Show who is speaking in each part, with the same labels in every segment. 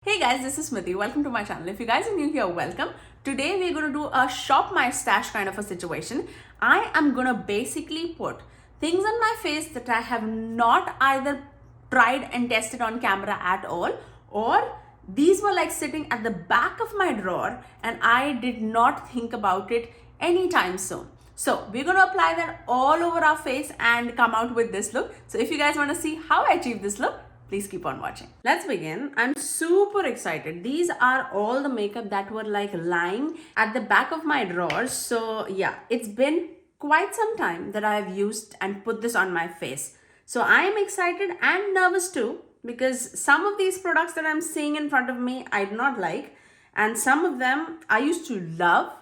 Speaker 1: Hey guys, this is Smithy. Welcome to my channel. If you guys are new here, welcome. Today we're going to do a shop my stash kind of a situation. I am going to basically put things on my face that I have not either tried and tested on camera at all, or these were like sitting at the back of my drawer and I did not think about it anytime soon. So we're going to apply that all over our face and come out with this look. So if you guys want to see how I achieve this look, please keep on watching. Let's begin. I'm super excited. These are all the makeup that were like lying at the back of my drawers. So yeah, it's been quite some time that I have used and put this on my face. So I am excited and nervous too, because some of these products that I'm seeing in front of me, I do not like. And some of them I used to love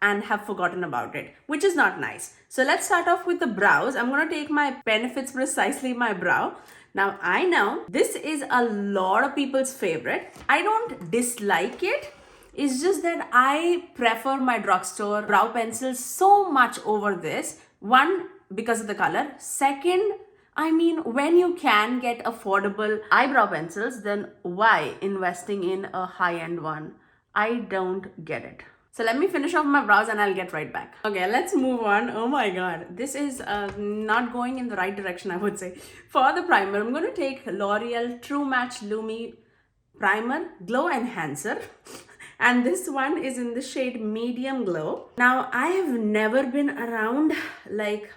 Speaker 1: and have forgotten about it, which is not nice. So let's start off with the brows. I'm going to take my Benefits Precisely My Brow. Now I know this is a lot of people's favorite. I don't dislike it. It's just that I prefer my drugstore brow pencils so much over this. One, because of the color. Second, I mean, when you can get affordable eyebrow pencils, then why investing in a high-end one? I don't get it. So let me finish off my brows and I'll get right back. Okay, let's move on. Oh my god, this is not going in the right direction, I would say. For the primer, I'm going to take L'Oreal True Match Lumi Primer Glow Enhancer. And this one is in the shade Medium Glow. Now, I have never been around like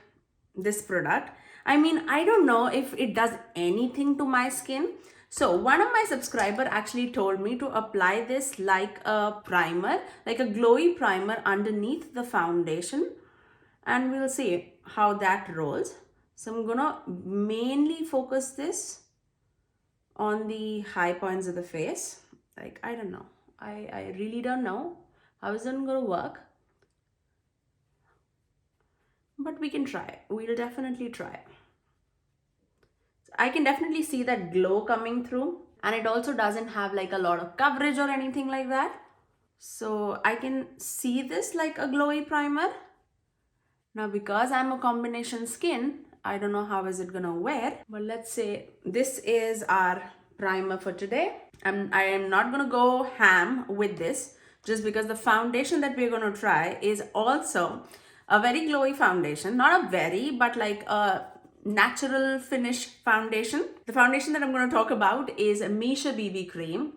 Speaker 1: this product. I mean, I don't know if it does anything to my skin. So one of my subscriber actually told me to apply this like a primer, like a glowy primer underneath the foundation. And we'll see how that rolls. So I'm gonna mainly focus this on the high points of the face. Like, I don't know. I really don't know how is it gonna work. But we can try. We'll definitely try. I can definitely see that glow coming through, and it also doesn't have like a lot of coverage or anything like that. So I can see this like a glowy primer. Now because I'm a combination skin, I don't know how is it gonna wear, but let's say this is our primer for today. I am not gonna go ham with this just because the foundation that we're gonna try is also a very glowy foundation. Not a very, but like a natural finish foundation. The foundation that I'm going to talk about is Misha BB Cream.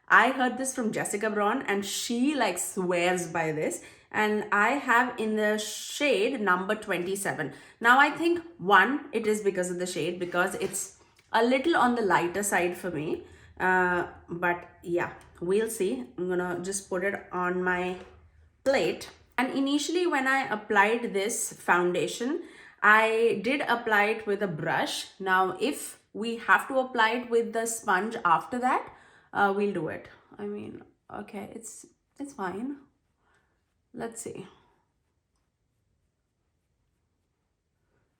Speaker 1: I heard this from Jessica Braun and she like swears by this, and I have in the shade number 27. Now I think one, it is because of the shade, because it's a little on the lighter side for me, but yeah, we'll see. I'm gonna just put it on my plate. And initially when I applied this foundation, I did apply it with a brush. Now, if we have to apply it with the sponge after that, we'll do it. I mean, okay, it's fine. Let's see.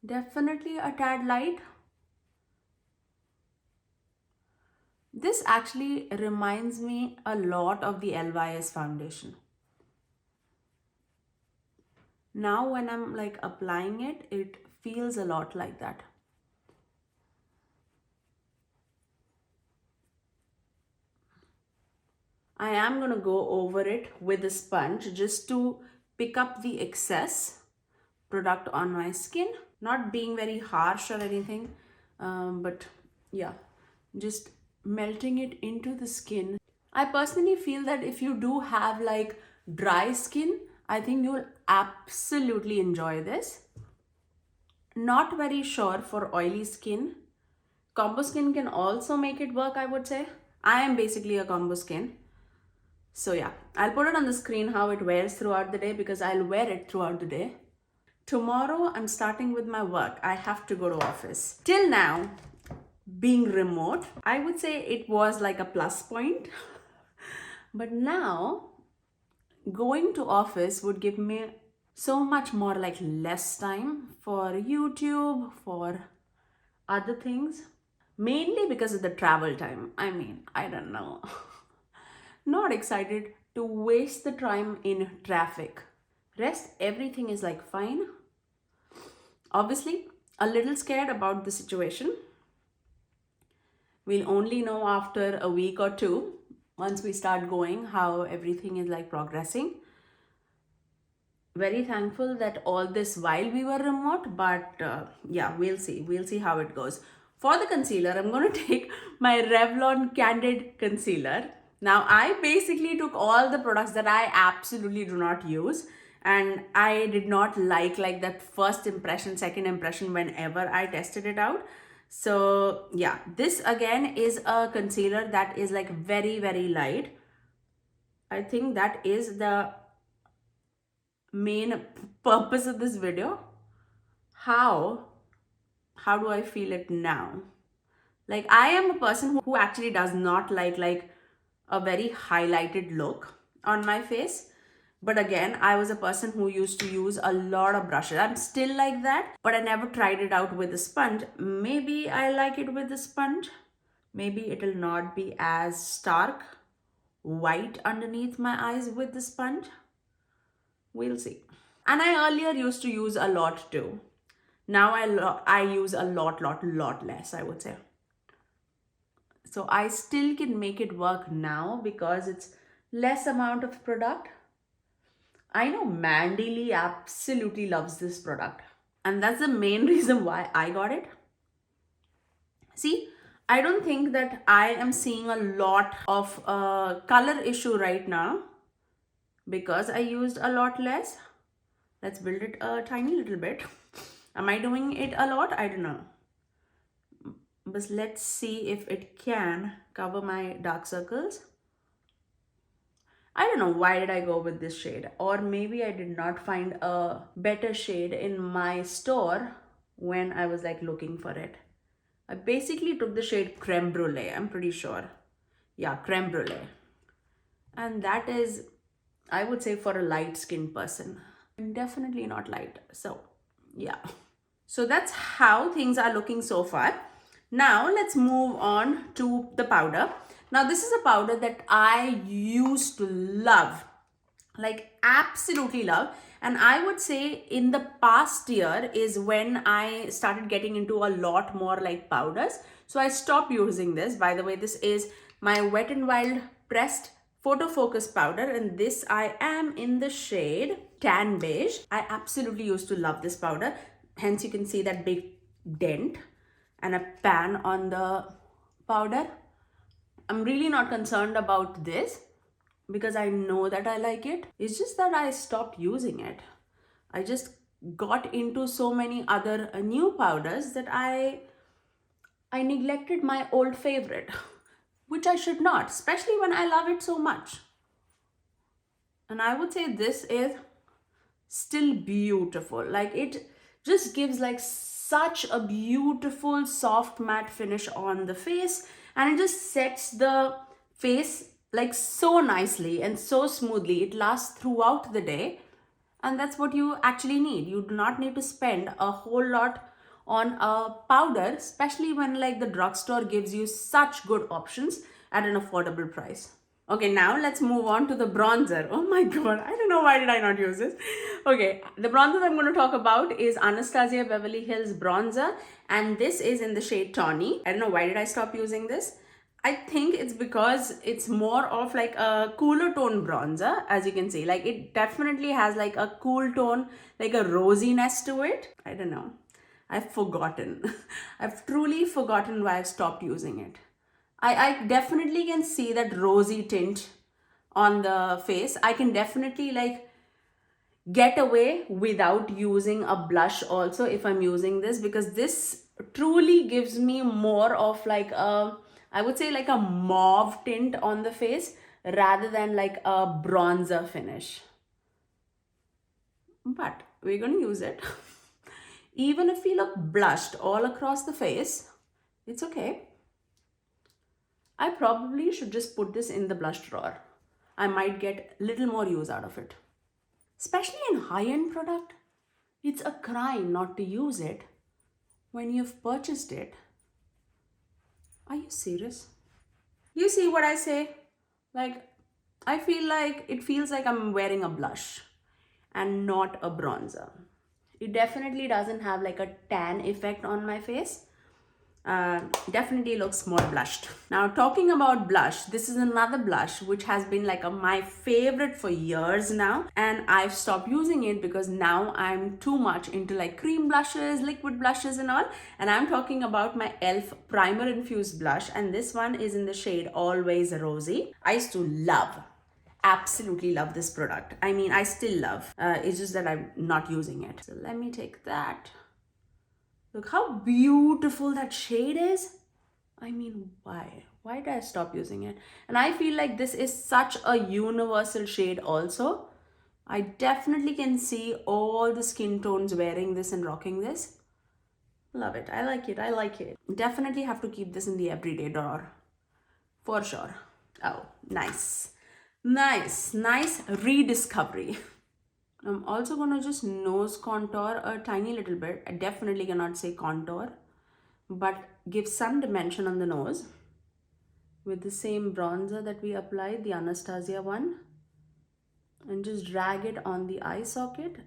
Speaker 1: Definitely a tad light. This actually reminds me a lot of the LYS foundation. Now when I'm like applying it, it feels a lot like that. I am going to go over it with a sponge just to pick up the excess product on my skin. Not being very harsh or anything, but yeah, just melting it into the skin. I personally feel that if you do have like dry skin, I think you'll absolutely enjoy this. Not very sure for oily skin. Combo skin can also make it work, I would say. I am basically a combo skin. So yeah, I'll put it on the screen how it wears throughout the day, because I'll wear it throughout the day. Tomorrow, I'm starting with my work. I have to go to office. Till now, being remote, I would say it was like a plus point. But now, going to office would give me so much more like less time for YouTube, for other things, mainly because of the travel time. I mean, I don't know. Not excited to waste the time in traffic. Rest, everything is like fine. Obviously, a little scared about the situation. We'll only know after a week or two once we start going, how everything is like progressing. Very thankful that all this while we were remote, but yeah, we'll see how it goes. For the concealer, I'm going to take my Revlon Candid Concealer. Now, I basically took all the products that I absolutely do not use, and I did not like that first impression, second impression whenever I tested it out. So yeah, this again is a concealer that is like very, very light. I think that is the main purpose of this video. How do I feel it now? Like, I am a person who actually does not like a very highlighted look on my face. But again, I was a person who used to use a lot of brushes. I'm still like that, but I never tried it out with a sponge. Maybe I like it with a sponge. Maybe it'll not be as stark white underneath my eyes with the sponge. We'll see. And I earlier used to use a lot too. Now I use a lot less, I would say. So I still can make it work now because it's less amount of product. I know Mandy Lee absolutely loves this product, and that's the main reason why I got it. See, I don't think that I am seeing a lot of color issue right now because I used a lot less. Let's build it a tiny little bit. Am I doing it a lot? I don't know. But let's see if it can cover my dark circles. I don't know why did I go with this shade, or maybe I did not find a better shade in my store when I was like looking for it. I basically took the shade Creme Brulee, I'm pretty sure. Yeah, Creme Brulee. And that is, I would say, for a light skinned person. I'm definitely not light. So yeah. So that's how things are looking so far. Now let's move on to the powder. Now this is a powder that I used to love, like absolutely love. And I would say in the past year is when I started getting into a lot more like powders. So I stopped using this. By the way, this is my Wet n Wild pressed photo focus powder, and this I am in the shade Tan Beige. I absolutely used to love this powder. Hence you can see that big dent and a pan on the powder. I'm really not concerned about this because I know that I like it. It's just that I stopped using it. I just got into so many other new powders that I neglected my old favorite, which I should not, especially when I love it so much. And I would say this is still beautiful. Like, it just gives like such a beautiful soft matte finish on the face, and it just sets the face like so nicely and so smoothly. It lasts throughout the day, and that's what you actually need. You do not need to spend a whole lot on a powder, especially when like the drugstore gives you such good options at an affordable price. Okay, now let's move on to the bronzer. Oh my god, I don't know why did I not use this. Okay, the bronzer I'm going to talk about is Anastasia Beverly Hills bronzer, and this is in the shade Tawny. I don't know why did I stop using this. I think it's because it's more of like a cooler tone bronzer, as you can see. Like, it definitely has like a cool tone, like a rosiness to it. I don't know. I've forgotten. I've truly forgotten why I've stopped using it. I definitely can see that rosy tint on the face. I can definitely like get away without using a blush also if I'm using this, because this truly gives me more of like a, I would say like a mauve tint on the face rather than like a bronzer finish. But we're going to use it. Even if we look blushed all across the face, it's okay. I probably should just put this in the blush drawer. I might get a little more use out of it. Especially in high-end product, it's a crime not to use it when you've purchased it. Are you serious? You see what I say? Like, I feel like it feels like I'm wearing a blush and not a bronzer. It definitely doesn't have like a tan effect on my face. Definitely looks more blushed. Now talking about blush, this is another blush which has been like my favorite for years now, and I've stopped using it because now I'm too much into like cream blushes, liquid blushes and all, and I'm talking about my e.l.f. primer infused blush, and this one is in the shade Always Rosy. I used to absolutely love this product. I mean, I still love, it's just that I'm not using it. So let me take that. Look how beautiful that shade is. I mean, why? Why did I stop using it? And I feel like this is such a universal shade also. I definitely can see all the skin tones wearing this and rocking this. Love it. I like it. I like it. Definitely have to keep this in the everyday drawer. For sure. Oh, nice. Nice rediscovery. I'm also gonna just nose contour a tiny little bit. I definitely cannot say contour, but give some dimension on the nose with the same bronzer that we applied, the Anastasia one, and just drag it on the eye socket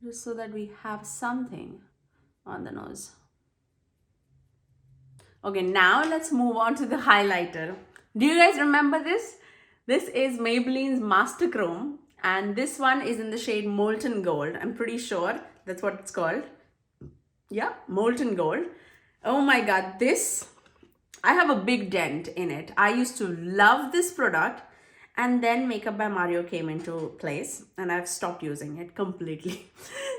Speaker 1: just so that we have something on the nose. Okay, now let's move on to the highlighter. Do you guys remember this? This is Maybelline's Master Chrome, and this one is in the shade Molten Gold. I'm pretty sure that's what it's called. Yeah, Molten Gold. Oh my god, this, I have a big dent in it. I used to love this product, and then Makeup by Mario came into place and I've stopped using it completely.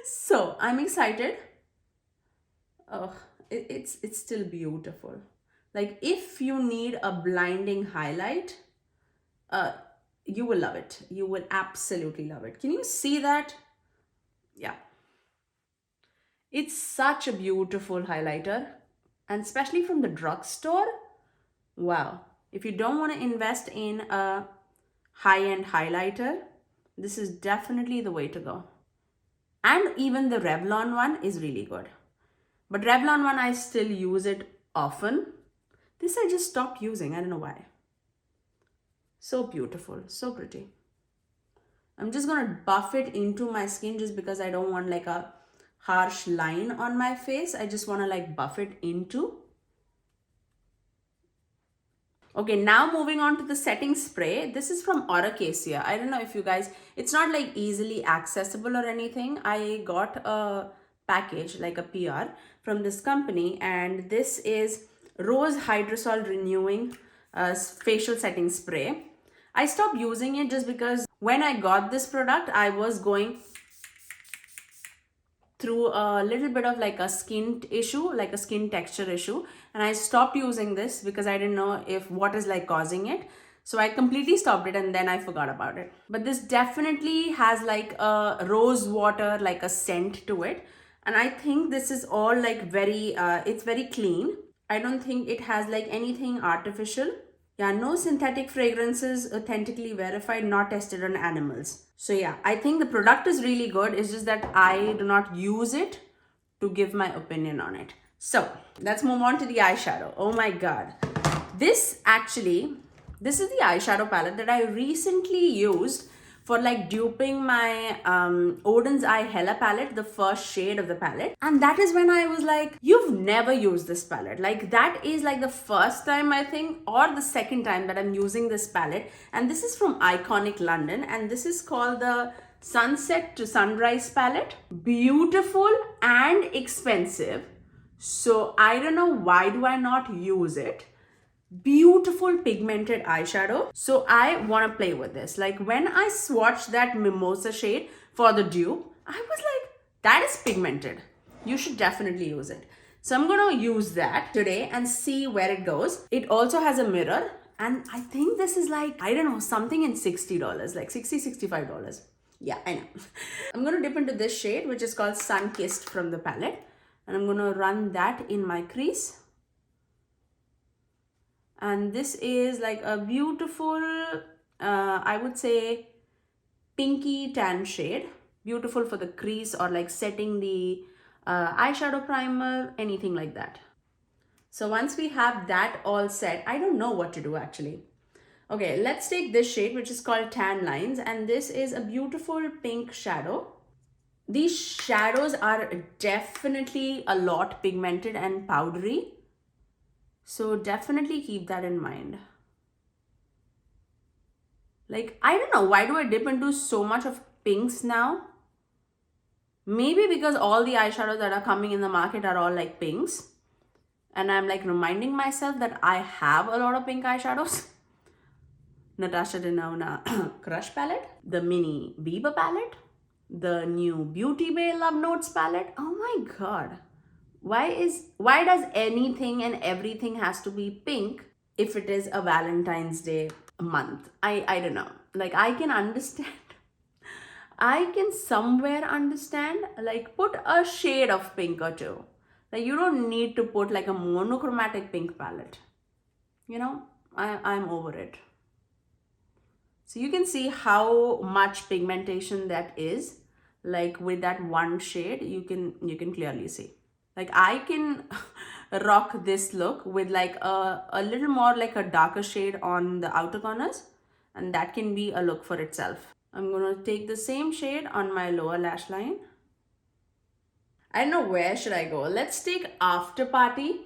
Speaker 1: So I'm excited. Oh, it's still beautiful. Like, if you need a blinding highlight, you will love it. You will absolutely love it. Can you see that? Yeah. It's such a beautiful highlighter, and especially from the drugstore. Wow. If you don't want to invest in a high-end highlighter, this is definitely the way to go. And even the Revlon one is really good. But Revlon one, I still use it often. This I just stopped using. I don't know why. So beautiful. So pretty. I'm just going to buff it into my skin just because I don't want like a harsh line on my face. I just want to like buff it into. Okay, now moving on to the setting spray. This is from Oracacia. I don't know if you guys, it's not like easily accessible or anything. I got a package, like a PR from this company, and this is Rose Hydrosol Renewing Facial Setting Spray. I stopped using it just because when I got this product, I was going through a little bit of like a skin issue, like a skin texture issue, and I stopped using this because I didn't know if what is like causing it. So I completely stopped it and then I forgot about it. But this definitely has like a rose water, like a scent to it, and I think this is all like very it's very clean. I don't think it has like anything artificial. Yeah, no synthetic fragrances, authentically verified, not tested on animals. So yeah, I think the product is really good. It's just that I do not use it to give my opinion on it. So let's move on to the eyeshadow. Oh my god. This is the eyeshadow palette that I recently used for like duping my Odin's Eye Hella palette, the first shade of the palette. And that is when I was like, you've never used this palette. Like, that is like the first time, I think, or the second time that I'm using this palette. And this is from Iconic London, and this is called the Sunset to Sunrise palette. Beautiful and expensive. So I don't know why do I not use it. Beautiful pigmented eyeshadow. So I want to play with this. Like, when I swatched that mimosa shade for the dupe, I was like, that is pigmented. You should definitely use it. So I'm going to use that today and see where it goes. It also has a mirror, and I think this is like, I don't know, something in $60, like $65. Yeah, I know. I'm going to dip into this shade, which is called Sun Kissed from the palette. And I'm going to run that in my crease. And this is like a beautiful, I would say, pinky tan shade. Beautiful for the crease or like setting the eyeshadow primer, anything like that. So once we have that all set, I don't know what to do actually. Okay, let's take this shade, which is called Tan Lines. And this is a beautiful pink shadow. These shadows are definitely a lot pigmented and powdery. So definitely keep that in mind. Like, I don't know, why do I dip into so much of pinks now? Maybe because all the eyeshadows that are coming in the market are all like pinks. And I'm like reminding myself that I have a lot of pink eyeshadows. Natasha Denona Crush palette, the mini Bieber palette, the new Beauty Bay Love Notes palette. Oh my god. Why does anything and everything has to be pink if it is a Valentine's Day month? I don't know. Like, I can understand. I can somewhere understand, like, put a shade of pink or two. Like, you don't need to put like a monochromatic pink palette. You know, I'm over it. So you can see how much pigmentation that is. Like, with that one shade, you can clearly see. Like, I can rock this look with like a little more like a darker shade on the outer corners, and that can be a look for itself. I'm gonna take the same shade on my lower lash line. I don't know, where should I go? Let's take After Party.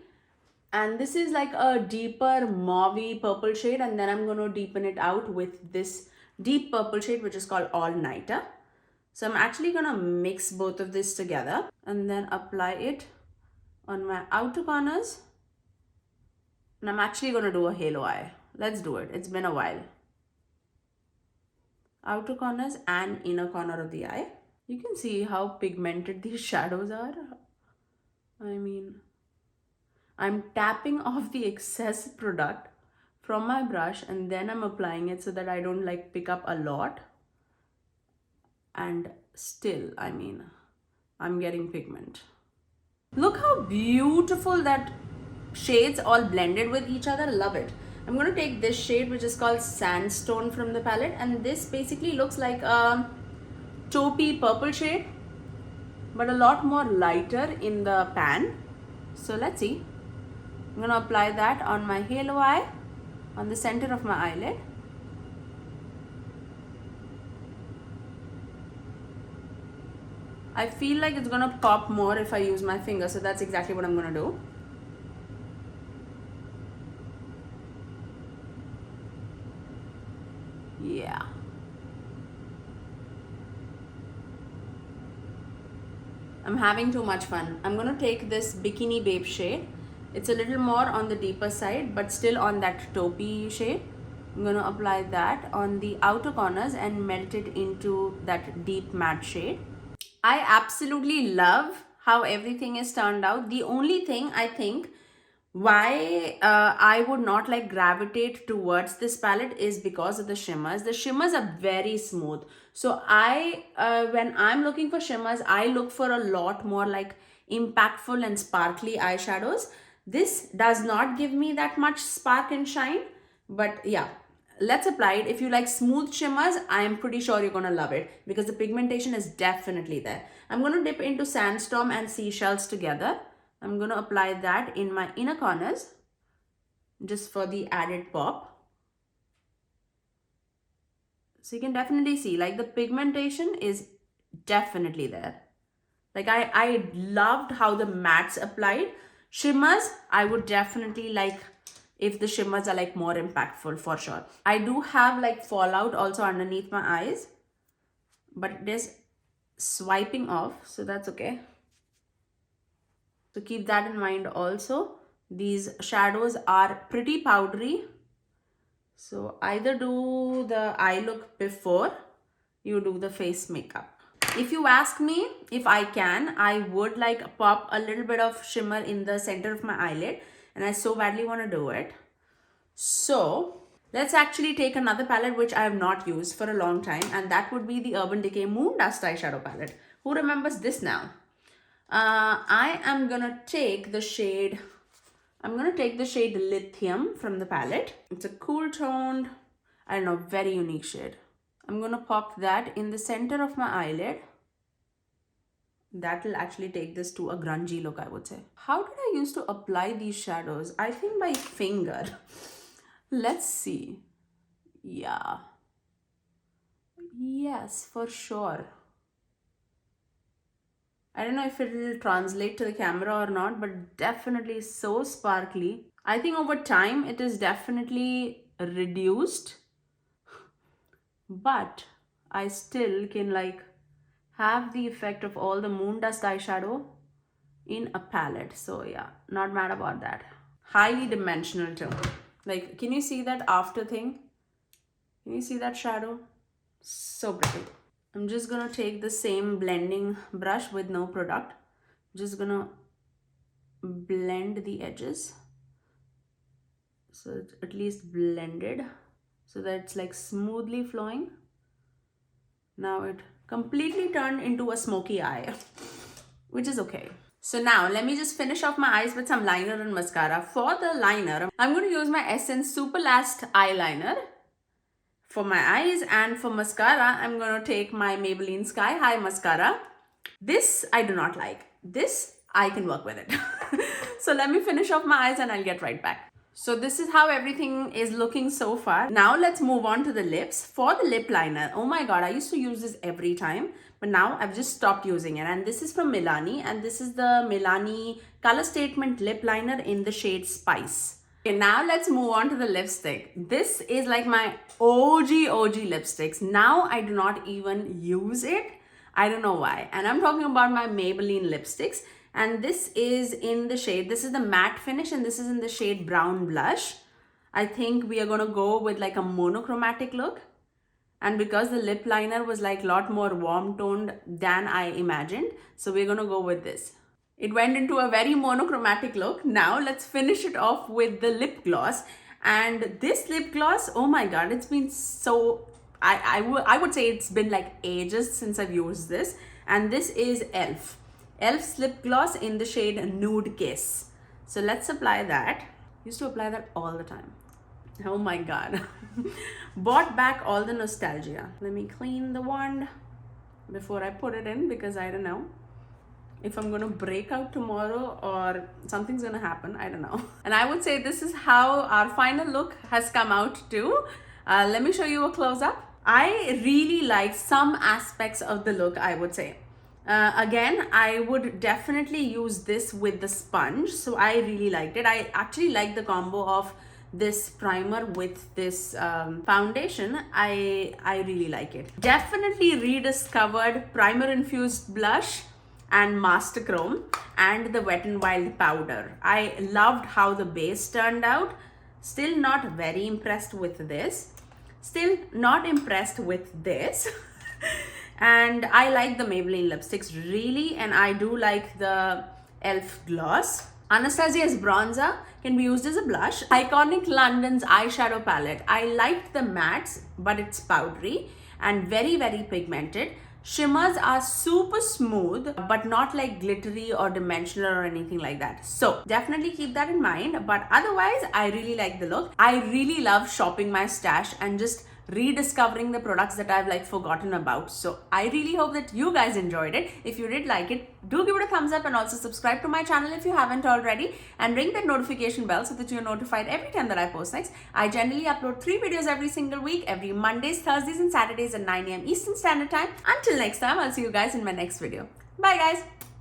Speaker 1: And this is like a deeper mauvey purple shade, and then I'm going to deepen it out with this deep purple shade, which is called All Nighter. So I'm actually going to mix both of this together and then apply it on my outer corners. And I'm actually going to do a halo eye. Let's do it. It's been a while. Outer corners and inner corner of the eye. You can see how pigmented these shadows are. I mean, I'm tapping off the excess product from my brush and then I'm applying it so that I don't like pick up a lot. And still, I mean, I'm getting pigment. Look how beautiful that shades all blended with each other. Love it. I'm going to take this shade, which is called Sandstone, from the palette, and this basically looks like a taupey purple shade, but a lot more lighter in the pan. So let's see. I'm going to apply that on my halo eye, on the center of my eyelid. I feel like it's going to pop more if I use my finger, so that's exactly what I'm going to do. Yeah. I'm having too much fun. I'm going to take this Bikini Babe shade. It's a little more on the deeper side, but still on that taupey shade. I'm going to apply that on the outer corners and melt it into that deep matte shade. I absolutely love how everything is turned out. The only thing I think why I would not like gravitate towards this palette is because of the shimmers. The shimmers are very smooth. So when I'm looking for shimmers, I look for a lot more like impactful and sparkly eyeshadows. This does not give me that much spark and shine, but yeah, let's apply it. If you like smooth shimmers, I am pretty sure you're going to love it because the pigmentation is definitely there. I'm going to dip into Sandstorm and Seashells together. I'm going to apply that in my inner corners just for the added pop. So you can definitely see like the pigmentation is definitely there. Like I loved how the mattes applied. Shimmers, I would definitely like if the shimmers are like more impactful for sure. I do have like fallout also underneath my eyes, but it is swiping off, so that's okay. So keep that in mind also. These shadows are pretty powdery. So either do the eye look before you do the face makeup. If you ask me if I can, I would like pop a little bit of shimmer in the center of my eyelid, and I so badly want to do it. So let's actually take another palette which I have not used for a long time, and that would be the Urban Decay Moon Dust eyeshadow palette. Who remembers this now? I am gonna take the shade Lithium from the palette. It's a cool toned, I don't know, very unique shade. I'm gonna pop that in the center of my eyelid. That will actually take this to a grungy look, I would say. How did I used to apply these shadows? I think by finger. Let's see. Yeah. Yes, for sure. I don't know if it will translate to the camera or not, but definitely so sparkly. I think over time it is definitely reduced, but I still can like have the effect of all the moon dust eyeshadow in a palette. So yeah, not mad about that. Highly dimensional too. Like, can you see that after thing? Can you see that shadow? So pretty. I'm just gonna take the same blending brush with no product. Just gonna blend the edges. So it's at least blended so that it's like smoothly flowing. Now it completely turned into a smoky eye, which is okay. So now let me just finish off my eyes with some liner and mascara. For the liner, I'm going to use my Essence Super Last eyeliner for my eyes, and for mascara, I'm going to take my Maybelline Sky High mascara. This I do not like. This I can work with it. So let me finish off my eyes and I'll get right back. So this is how everything is looking so far. Now let's move on to the lips. For the lip liner, oh my god, I used to use this every time, but now I've just stopped using it. And this is from Milani, and this is the Milani Color Statement Lip Liner in the shade Spice. Okay, now let's move on to the lipstick. This is like my OG lipsticks. Now I do not even use it. I don't know why. And I'm talking about my Maybelline lipsticks. And this is in the shade, this is the matte finish, and this is in the shade Brown Blush. I think we are going to go with like a monochromatic look. And because the lip liner was like a lot more warm toned than I imagined, so we're going to go with this. It went into a very monochromatic look. Now let's finish it off with the lip gloss. And this lip gloss, oh my god, it's been so, I would say it's been like ages since I've used this. And this is e.l.f. e.l.f.'s lip gloss in the shade Nude Kiss. So let's apply that. Used to apply that all the time. Oh my god. Brought back all the nostalgia. Let me clean the wand before I put it in, because I don't know if I'm gonna break out tomorrow or something's gonna happen. I don't know. And I would say this is how our final look has come out too. Let me show you a close-up. I really like some aspects of the look, I would say. Again, I would definitely use this with the sponge. So I really liked it. I actually like the combo of this primer with this foundation. I really like it. Definitely rediscovered primer infused blush and Master Chrome and the Wet n Wild powder. I loved how the base turned out. Still not very impressed with this. Still not impressed with this. And I like the Maybelline lipsticks really, and I do like the e.l.f. gloss. Anastasia's bronzer can be used as a blush. Iconic London's eyeshadow palette. I liked the mattes, but it's powdery and very, very pigmented. Shimmers are super smooth, but not like glittery or dimensional or anything like that. So definitely keep that in mind. But otherwise, I really like the look. I really love shopping my stash and just rediscovering the products that I've like forgotten about. So I really hope that you guys enjoyed it. If you did like it, do give it a thumbs up and also subscribe to my channel if you haven't already, and ring that notification bell so that you're notified every time that I post next. I generally upload 3 videos every single week, every Mondays, Thursdays and Saturdays at 9 AM Eastern Standard Time. Until next time, I'll see you guys in my next video. Bye guys.